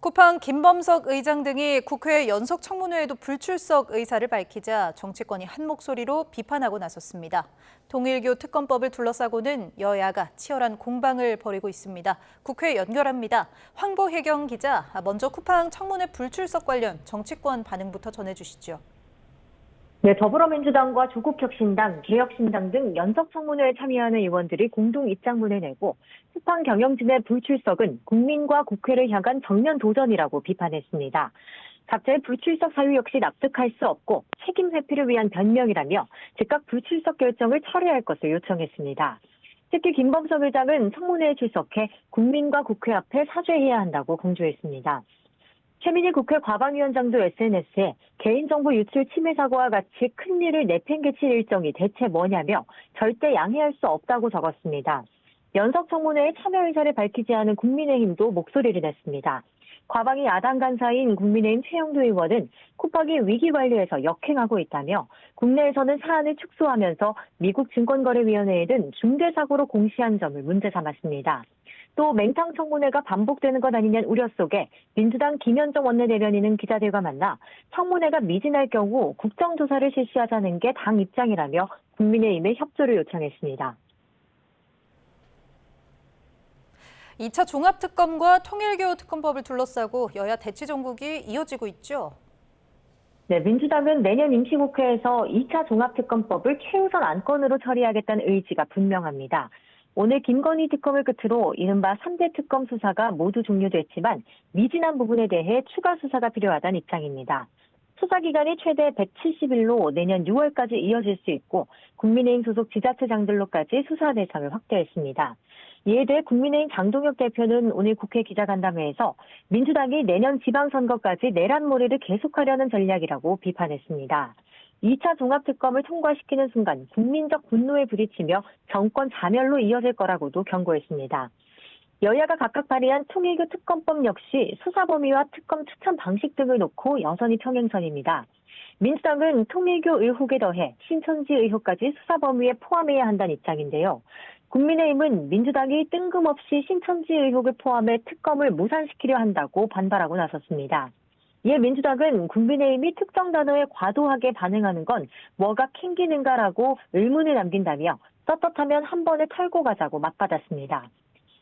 쿠팡 김범석 의장 등이 국회 연석청문회에도 불출석 의사를 밝히자 정치권이 한 목소리로 비판하고 나섰습니다. 통일교 특검법을 둘러싸고는 여야가 치열한 공방을 벌이고 있습니다. 국회 연결합니다. 황보혜경 기자, 먼저 쿠팡 청문회 불출석 관련 정치권 반응부터 전해주시죠. 네, 더불어민주당과 조국혁신당, 개혁신당 등 연석청문회에 참여하는 의원들이 공동 입장문을 내고 쿠팡 경영진의 불출석은 국민과 국회를 향한 정면 도전이라고 비판했습니다. 각자의 불출석 사유 역시 납득할 수 없고 책임 회피를 위한 변명이라며 즉각 불출석 결정을 철회할 것을 요청했습니다. 특히 김범석 의장은 청문회에 출석해 국민과 국회 앞에 사죄해야 한다고 강조했습니다. 최민희 국회 과방위원장도 SNS에 개인정보 유출 침해 사고와 같이 큰일을 내팽개칠 일정이 대체 뭐냐며 절대 양해할 수 없다고 적었습니다. 연석청문회에 참여 의사를 밝히지 않은 국민의힘도 목소리를 냈습니다. 과방위 야당 간사인 국민의힘 최영두 의원은 쿠팡이 위기관리에서 역행하고 있다며 국내에서는 사안을 축소하면서 미국 증권거래위원회에 든 중대사고로 공시한 점을 문제 삼았습니다. 또 맹탕 청문회가 반복되는 것 아니냐는 우려 속에 민주당 김현정 원내대변인은 기자들과 만나 청문회가 미진할 경우 국정조사를 실시하자는 게 당 입장이라며 국민의힘에 협조를 요청했습니다. 2차 종합특검과 통일교 특검법을 둘러싸고 여야 대치 전국이 이어지고 있죠. 네, 민주당은 내년 임시국회에서 2차 종합특검법을 최우선 안건으로 처리하겠다는 의지가 분명합니다. 오늘 김건희 특검을 끝으로 이른바 3대 특검 수사가 모두 종료됐지만 미진한 부분에 대해 추가 수사가 필요하다는 입장입니다. 수사 기간이 최대 170일로 내년 6월까지 이어질 수 있고 국민의힘 소속 지자체장들로까지 수사 대상을 확대했습니다. 이에 대해 국민의힘 장동혁 대표는 오늘 국회 기자간담회에서 민주당이 내년 지방선거까지 내란몰이를 계속하려는 전략이라고 비판했습니다. 2차 종합특검을 통과시키는 순간 국민적 분노에 부딪히며 정권 자멸로 이어질 거라고도 경고했습니다. 여야가 각각 발의한 통일교 특검법 역시 수사 범위와 특검 추천 방식 등을 놓고 여전히 평행선입니다. 민주당은 통일교 의혹에 더해 신천지 의혹까지 수사 범위에 포함해야 한다는 입장인데요. 국민의힘은 민주당이 뜬금없이 신천지 의혹을 포함해 특검을 무산시키려 한다고 반발하고 나섰습니다. 이에 민주당은 국민의힘이 특정 단어에 과도하게 반응하는 건 뭐가 캥기는가라고 의문을 남긴다며 떳떳하면 한 번에 털고 가자고 맞받았습니다.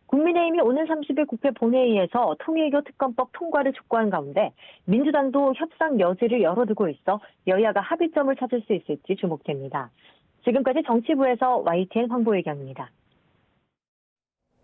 국민의힘이 오는 30일 국회 본회의에서 통일교 특검법 통과를 촉구한 가운데 민주당도 협상 여지를 열어두고 있어 여야가 합의점을 찾을 수 있을지 주목됩니다. 지금까지 정치부에서 YTN 황보혜경입니다.